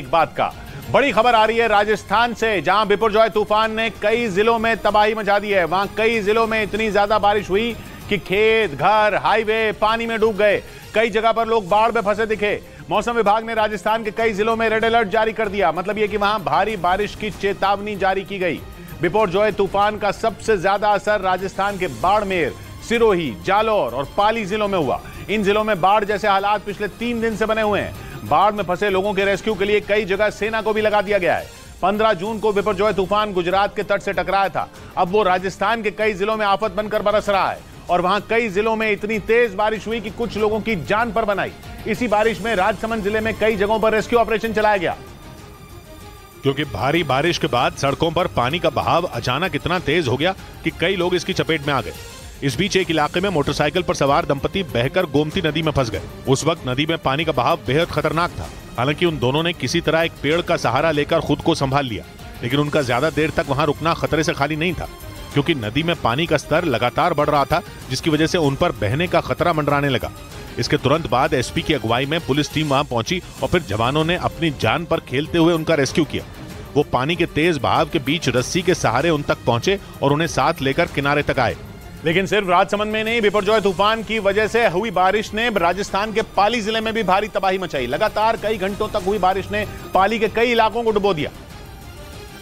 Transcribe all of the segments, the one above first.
एक बात का बड़ी खबर आ रही है राजस्थान से, जहां बिपरजॉय तूफान ने कई जिलों में तबाही मचा दी है। वहां कई जिलों में इतनी ज्यादा बारिश हुई कि खेत, घर, हाईवे पानी में डूब गए। कई जगह पर लोग बाढ़ में फंसे दिखे। मौसम विभाग ने राजस्थान के कई जिलों में रेड अलर्ट जारी कर दिया। मतलब यह कि वहां भारी बारिश की चेतावनी जारी की गई। बिपरजॉय तूफान का सबसे ज्यादा असर राजस्थान के बाड़मेर, सिरोही, जालौर और पाली जिलों में हुआ। इन जिलों में बाढ़ जैसे हालात पिछले 3 दिन से बने हुए हैं। बाढ़ में फंसे लोगों के रेस्क्यू के लिए कई जगह सेना को भी लगा दिया गया है। 15 जून को बिपरजॉय तूफान गुजरात के तट से टकराया था। अब वो राजस्थान के कई जिलों में आफत बनकर बरस रहा है और वहां कई जिलों में इतनी तेज बारिश हुई कि कुछ लोगों की जान पर बनाई। इसी बारिश में राजसमंद जिले में कई जगहों पर रेस्क्यू ऑपरेशन चलाया गया। क्योंकि भारी बारिश के बाद सड़कों पर पानी का बहाव अचानक इतना तेज हो गया कि कई लोग इसकी चपेट में आ गए। इस बीच एक इलाके में मोटरसाइकिल पर सवार दंपति बहकर गोमती नदी में फंस गए। उस वक्त नदी में पानी का बहाव बेहद खतरनाक था। हालांकि उन दोनों ने किसी तरह एक पेड़ का सहारा लेकर खुद को संभाल लिया, लेकिन उनका ज्यादा देर तक वहां रुकना खतरे से खाली नहीं था, क्योंकि नदी में पानी का स्तर लगातार बढ़ रहा था, जिसकी वजह से उन पर बहने का खतरा मंडराने लगा। इसके तुरंत बाद एसपी की अगुवाई में पुलिस टीम वहां पहुंची और फिर जवानों ने अपनी जान पर खेलते हुए उनका रेस्क्यू किया। वो पानी के तेज बहाव के बीच रस्सी के सहारे उन तक पहुंचे और उन्हें साथ लेकर किनारे तक आए। लेकिन सिर्फ राजसमंद में नहीं, बिपरजॉय तूफान की वजह से हुई बारिश ने राजस्थान के पाली जिले में भी भारी तबाही मचाई। लगातार कई घंटों तक हुई बारिश ने पाली के कई इलाकों को डुबो दिया।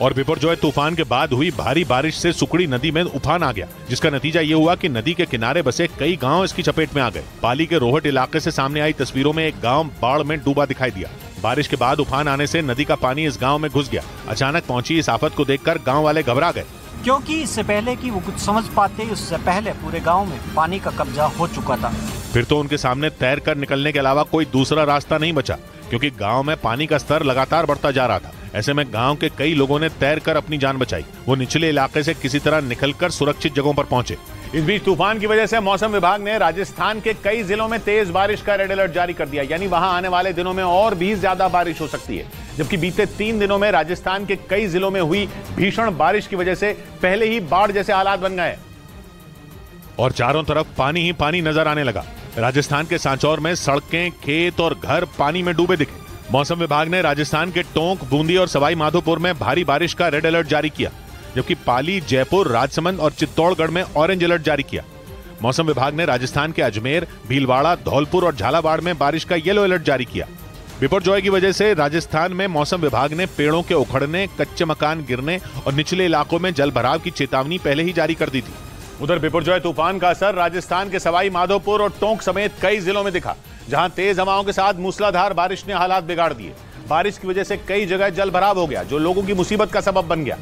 और बिपरजॉय तूफान के बाद हुई भारी बारिश से सुकड़ी नदी में उफान आ गया, जिसका नतीजा ये हुआ कि नदी के किनारे बसे कई गांव इसकी चपेट में आ गए। पाली के रोहट इलाके से सामने आई तस्वीरों में एक गांव बाढ़ में डूबा दिखाई दिया। बारिश के बाद उफान आने से नदी का पानी इस गांव में घुस गया। अचानक पहुंची इस आफत को देखकर गांव वाले घबरा गए, क्योंकि इससे पहले कि वो कुछ समझ पाते, उससे पहले पूरे गांव में पानी का कब्जा हो चुका था। फिर तो उनके सामने तैर कर निकलने के अलावा कोई दूसरा रास्ता नहीं बचा, क्योंकि गांव में पानी का स्तर लगातार बढ़ता जा रहा था। ऐसे में गांव के कई लोगों ने तैर कर अपनी जान बचाई। वो निचले इलाके से किसी तरह निकलकर सुरक्षित जगहों पर पहुंचे। इस बीच तूफान की वजह से मौसम विभाग ने राजस्थान के कई जिलों में तेज बारिश का रेड अलर्ट जारी कर दिया। यानी वहां आने वाले दिनों में और भी ज्यादा बारिश हो सकती है। जबकि बीते 3 दिनों में राजस्थान के कई जिलों में हुई भीषण बारिश की वजह से पहले ही बाढ़ जैसे हालात बन गए और चारों तरफ पानी ही पानी नजर आने लगा। राजस्थान के सांचौर में सड़कें, खेत और घर पानी में डूबे दिखे। मौसम विभाग ने राजस्थान के टोंक, बूंदी और सवाई माधोपुर में भारी बारिश का रेड अलर्ट जारी किया, जबकि पाली, जयपुर, राजसमंद और चित्तौड़गढ़ में ऑरेंज अलर्ट जारी किया। मौसम विभाग ने राजस्थान के अजमेर, भीलवाड़ा, धौलपुर और झालावाड़ में बारिश का येलो अलर्ट जारी किया। बिपरजॉय की वजह से राजस्थान में मौसम विभाग ने पेड़ों के उखड़ने, कच्चे मकान गिरने और निचले इलाकों में जल भराव की चेतावनी पहले ही जारी कर दी थी। उधर बिपरजॉय तूफान का असर राजस्थान के सवाई माधोपुर और टोंक समेत कई जिलों में दिखा, जहां तेज हवाओं के साथ मूसलाधार बारिश ने हालात बिगाड़ दिए। बारिश की वजह से कई जगह जल भराव हो गया, जो लोगों की मुसीबत का सबब बन गया।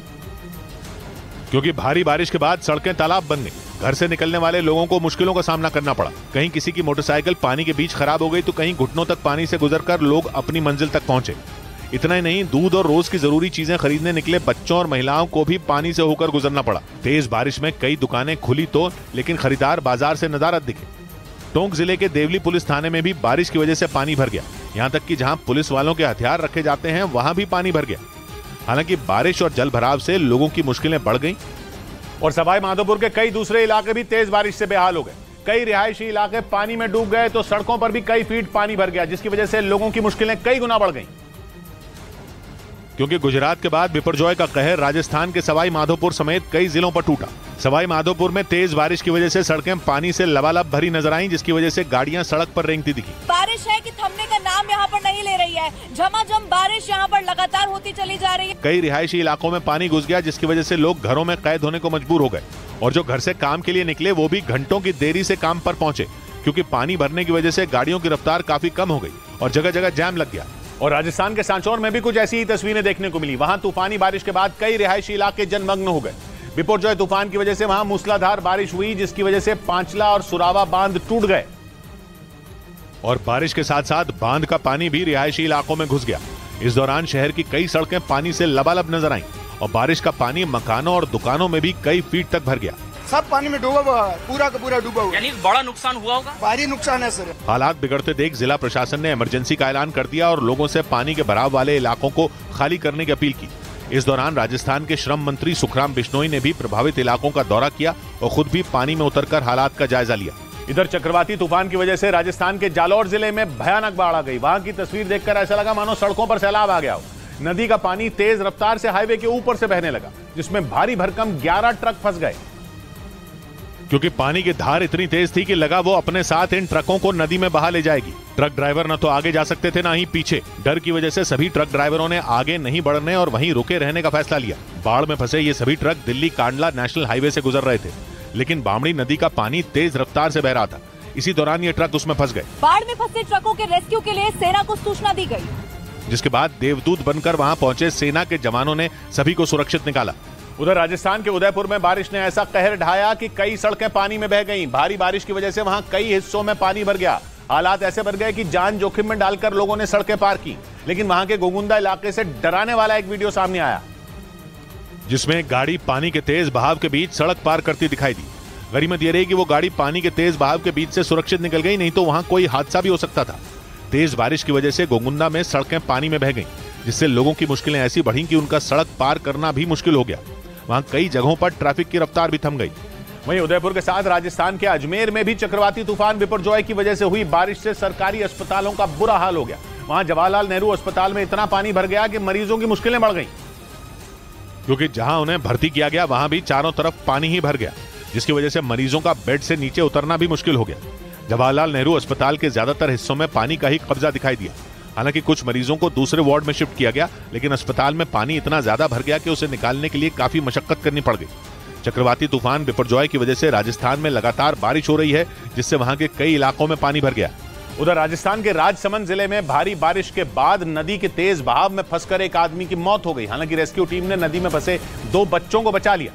क्योंकि भारी बारिश के बाद सड़कें तालाब बन गई। घर से निकलने वाले लोगों को मुश्किलों का सामना करना पड़ा। कहीं किसी की मोटरसाइकिल पानी के बीच खराब हो गई, तो कहीं घुटनों तक पानी से गुजरकर लोग अपनी मंजिल तक पहुंचे। इतना ही नहीं, दूध और रोज की जरूरी चीजें खरीदने निकले बच्चों और महिलाओं को भी पानी से होकर गुजरना पड़ा। तेज बारिश में कई दुकानें खुली तो, लेकिन खरीदार बाजार से नदारद दिखे। टोंक जिले के देवली पुलिस थाने में भी बारिश की वजह से पानी भर गया। यहाँ तक कि जहाँ पुलिस वालों के हथियार रखे जाते हैं, वहां भी पानी भर गया। हालांकि बारिश और जल भराव से लोगों की मुश्किलें बढ़ गईं। और सवाई माधोपुर के कई दूसरे इलाके भी तेज बारिश से बेहाल हो गए। कई रिहायशी इलाके पानी में डूब गए तो सड़कों पर भी कई फीट पानी भर गया, जिसकी वजह से लोगों की मुश्किलें कई गुना बढ़ गईं। क्योंकि गुजरात के बाद बिपरजॉय का कहर राजस्थान के सवाई माधोपुर समेत कई जिलों पर टूटा। सवाई माधोपुर में तेज बारिश की वजह से सड़कें पानी से लबालब भरी नजर आईं, जिसकी वजह से गाड़ियां सड़क पर रेंगती दिखी। बारिश है कि थमने का नाम यहाँ पर नहीं ले रही है। झमाझम बारिश यहाँ पर लगातार होती चली जा रही है। कई रिहायशी इलाकों में पानी घुस गया, जिसकी वजह से लोग घरों में कैद होने को मजबूर हो गए। और जो घर से काम के लिए निकले, वो भी घंटों की देरी से काम पर पहुंचे, क्योंकि पानी भरने की वजह से गाड़ियों की रफ्तार काफी कम हो गई और जगह जगह जाम लग गया। और राजस्थान के सांचौर में भी कुछ ऐसी ही तस्वीरें देखने को मिली। वहां तूफानी बारिश के बाद कई रिहायशी इलाके जलमग्न हो गए। बिपरजॉय तूफान की वजह से वहां मूसलाधार बारिश हुई, जिसकी वजह से पांचला और सुरावा बांध टूट गए। और बारिश के साथ साथ बांध का पानी भी रिहायशी इलाकों में घुस गया। इस दौरान शहर की कई सड़कें पानी से लबालब नजर आईं और बारिश का पानी मकानों और दुकानों में भी कई फीट तक भर गया। सब पानी में डूबा हुआ है, पूरा का पूरा डूबा हुआ। यानी बड़ा नुकसान हुआ होगा? भारी नुकसान है सर। हालात बिगड़ते देख जिला प्रशासन ने इमरजेंसी का ऐलान कर दिया और लोगों से पानी के भराव वाले इलाकों को खाली करने की अपील की। इस दौरान राजस्थान के श्रम मंत्री सुखराम बिश्नोई ने भी प्रभावित इलाकों का दौरा किया और खुद भी पानी में उतरकर हालात का जायजा लिया। इधर चक्रवाती तूफान की वजह से राजस्थान के जालौर जिले में भयानक बाढ़ आ गई। वहां की तस्वीर देखकर ऐसा लगा मानो सड़कों पर सैलाब आ गया हो। नदी का पानी तेज रफ्तार से हाईवे के ऊपर से बहने लगा, जिसमें भारी भरकम 11 ट्रक फंस गए। क्योंकि पानी की धार इतनी तेज थी कि लगा वो अपने साथ इन ट्रकों को नदी में बहा ले जाएगी। ट्रक ड्राइवर न तो आगे जा सकते थे, ना ही पीछे। डर की वजह से सभी ट्रक ड्राइवरों ने आगे नहीं बढ़ने और वहीं रुके रहने का फैसला लिया। बाढ़ में फंसे ये सभी truck Delhi Kandla national highway से गुजर रहे थे, लेकिन बामणी नदी का पानी तेज रफ्तार से बह रहा था। इसी दौरान ये ट्रक उसमें फंस गए। बाढ़ में फंसे ट्रकों के रेस्क्यू के लिए सेना को सूचना दी गई, जिसके बाद देवदूत बनकर वहां पहुंचे सेना के जवानों ने सभी को सुरक्षित निकाला। उधर राजस्थान के उदयपुर में बारिश ने ऐसा कहर ढाया कि कई सड़कें पानी में बह गईं। भारी बारिश की वजह से वहां कई हिस्सों में पानी भर गया। हालात ऐसे बन गए कि जान जोखिम में डालकर लोगों ने सड़कें पार की। लेकिन वहां के गोगुंदा इलाके से डराने वाला एक वीडियो सामने आया, जिसमें गाड़ी पानी के तेज बहाव के बीच सड़क पार करती दिखाई दी। गनीमत यह रही कि वो गाड़ी पानी के तेज बहाव के बीच से सुरक्षित निकल गई, नहीं तो वहां कोई हादसा भी हो सकता था। तेज बारिश की वजह से गोगुंदा में सड़कें पानी में बह गईं, जिससे लोगों की मुश्किलें ऐसी बढ़ी कि उनका सड़क पार करना भी मुश्किल हो गया। वहां कई जगहों पर ट्रैफिक की रफ्तार भी थम गई। वहीं उदयपुर के साथ राजस्थान के अजमेर में भी चक्रवाती तूफान बिपरजॉय की वजह से हुई बारिश से सरकारी अस्पतालों का बुरा हाल हो गया। वहां जवाहरलाल नेहरू अस्पताल में इतना पानी भर गया कि मरीजों की मुश्किलें बढ़ गईं। क्योंकि जहां उन्हें भर्ती किया गया वहां भी चारों तरफ पानी ही भर गया, जिसकी वजह से मरीजों का बेड से नीचे उतरना भी मुश्किल हो गया। जवाहरलाल नेहरू अस्पताल के ज्यादातर हिस्सों में पानी का ही कब्जा दिखाई दिया। हालांकि कुछ मरीजों को दूसरे वार्ड में शिफ्ट किया गया, लेकिन अस्पताल में पानी इतना ज्यादा भर गया कि उसे निकालने के लिए काफी मशक्कत करनी पड़ गई। चक्रवाती तूफान बिपरजॉय की वजह से राजस्थान में लगातार बारिश हो रही है, जिससे वहां के कई इलाकों में पानी भर गया। उधर राजस्थान के राजसमंद जिले में भारी बारिश के बाद नदी के तेज बहाव में फंसकर एक आदमी की मौत हो गई। हालांकि रेस्क्यू टीम ने नदी में फंसे 2 बच्चों को बचा लिया,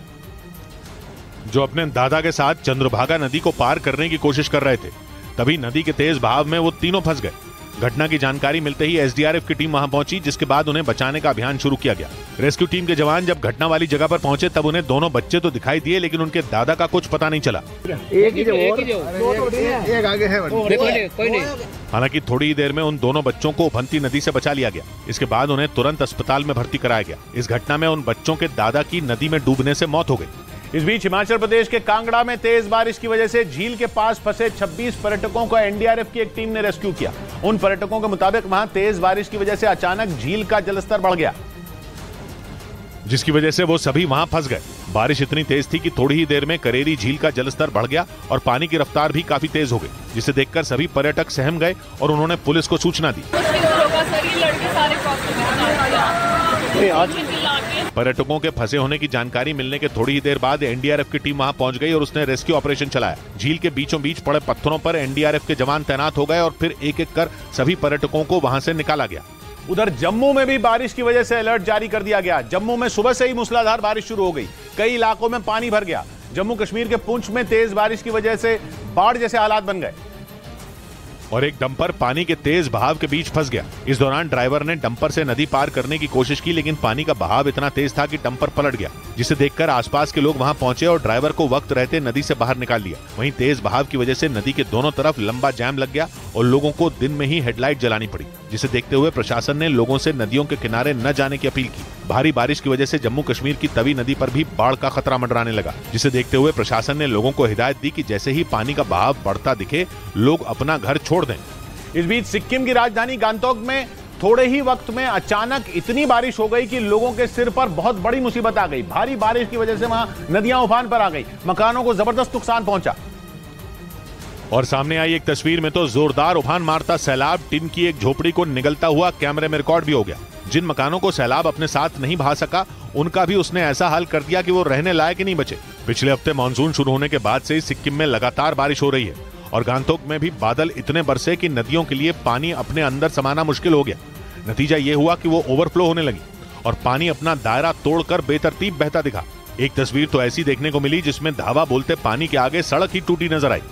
जो अपने दादा के साथ चंद्रभागा नदी को पार करने की कोशिश कर रहे थे। तभी नदी के तेज बहाव में वो तीनों फंस गए। घटना की जानकारी मिलते ही एसडीआरएफ की टीम वहां पहुंची, जिसके बाद उन्हें बचाने का अभियान शुरू किया गया। रेस्क्यू टीम के जवान जब घटना वाली जगह पर पहुंचे तब उन्हें दोनों बच्चे तो दिखाई दिए, लेकिन उनके दादा का कुछ पता नहीं चला। एक आगे है, कोई नहीं। हालांकि थोड़ी ही देर में उन दोनों बच्चों को उफनती नदी से बचा लिया गया। इसके बाद उन्हें तुरंत अस्पताल में भर्ती कराया गया। इस घटना में उन बच्चों के दादा की नदी में डूबने से मौत हो गई। इस बीच हिमाचल प्रदेश के कांगड़ा में तेज बारिश की वजह से झील के पास फंसे 26 पर्यटकों को एनडीआरएफ की एक टीम ने रेस्क्यू किया। उन पर्यटकों के मुताबिक वहां तेज बारिश की वजह से अचानक झील का जलस्तर बढ़ गया, जिसकी वजह से वो सभी वहां फंस गए। बारिश इतनी तेज थी कि थोड़ी ही देर में करेरी झील का जलस्तर बढ़ गया और पानी की रफ्तार भी काफी तेज हो गई, जिसे देखकर सभी पर्यटक सहम गए और उन्होंने पुलिस को सूचना दी। पर्यटकों के फंसे होने की जानकारी मिलने के थोड़ी ही देर बाद एनडीआरएफ की टीम वहां पहुंच गई और उसने रेस्क्यू ऑपरेशन चलाया। झील के बीचों बीच पड़े पत्थरों पर एनडीआरएफ के जवान तैनात हो गए और फिर एक एक कर सभी पर्यटकों को वहां से निकाला गया। उधर जम्मू में भी बारिश की वजह से अलर्ट जारी कर दिया गया। जम्मू में सुबह से ही मूसलाधार बारिश शुरू हो गई। कई इलाकों में पानी भर गया। जम्मू कश्मीर के पुंछ में तेज बारिश की वजह से बाढ़ जैसे हालात बन गए और एक डंपर पानी के तेज बहाव के बीच फंस गया। इस दौरान ड्राइवर ने डंपर से नदी पार करने की कोशिश की, लेकिन पानी का बहाव इतना तेज था कि डंपर पलट गया, जिसे देखकर आसपास के लोग वहां पहुंचे और ड्राइवर को वक्त रहते नदी से बाहर निकाल लिया। वहीं तेज बहाव की वजह से नदी के दोनों तरफ लंबा जाम लग गया और लोगों को दिन में ही हेडलाइट जलानी पड़ी, जिसे देखते हुए प्रशासन ने लोगों से नदियों के किनारे न जाने की अपील की। भारी बारिश की वजह से जम्मू कश्मीर की तवी नदी पर भी बाढ़ का खतरा मंडराने लगा, जिसे देखते हुए प्रशासन ने लोगों को हिदायत दी कि जैसे ही पानी का बहाव बढ़ता दिखे लोग अपना घर छोड़ दें। इस बीच सिक्किम की राजधानी गंगटोक में थोड़े ही वक्त में अचानक इतनी बारिश हो गई कि लोगों के सिर पर बहुत बड़ी मुसीबत आ गई। भारी बारिश की वजह से वहां नदियां उफान पर आ गई, मकानों को जबरदस्त नुकसान पहुंचा। और सामने आई एक तस्वीर में तो जोरदार उफान मारता सैलाब टिन की एक झोपड़ी को निगलता हुआ कैमरे में रिकॉर्ड भी हो गया। जिन मकानों को सैलाब अपने साथ नहीं बहा सका, उनका भी उसने ऐसा हाल कर दिया कि वो रहने लायक ही नहीं बचे। पिछले हफ्ते मानसून शुरू होने के बाद से ही सिक्किम में लगातार बारिश हो रही है और गंगटोक में भी बादल इतने बरसे कि नदियों के लिए पानी अपने अंदर समाना मुश्किल हो गया। नतीजा ये हुआ कि वो ओवरफ्लो होने लगी और पानी अपना दायरा तोड़कर बेतरतीब बहता दिखा। एक तस्वीर तो ऐसी देखने को मिली जिसमें धावा बोलते पानी के आगे सड़क ही टूटी नजर आई।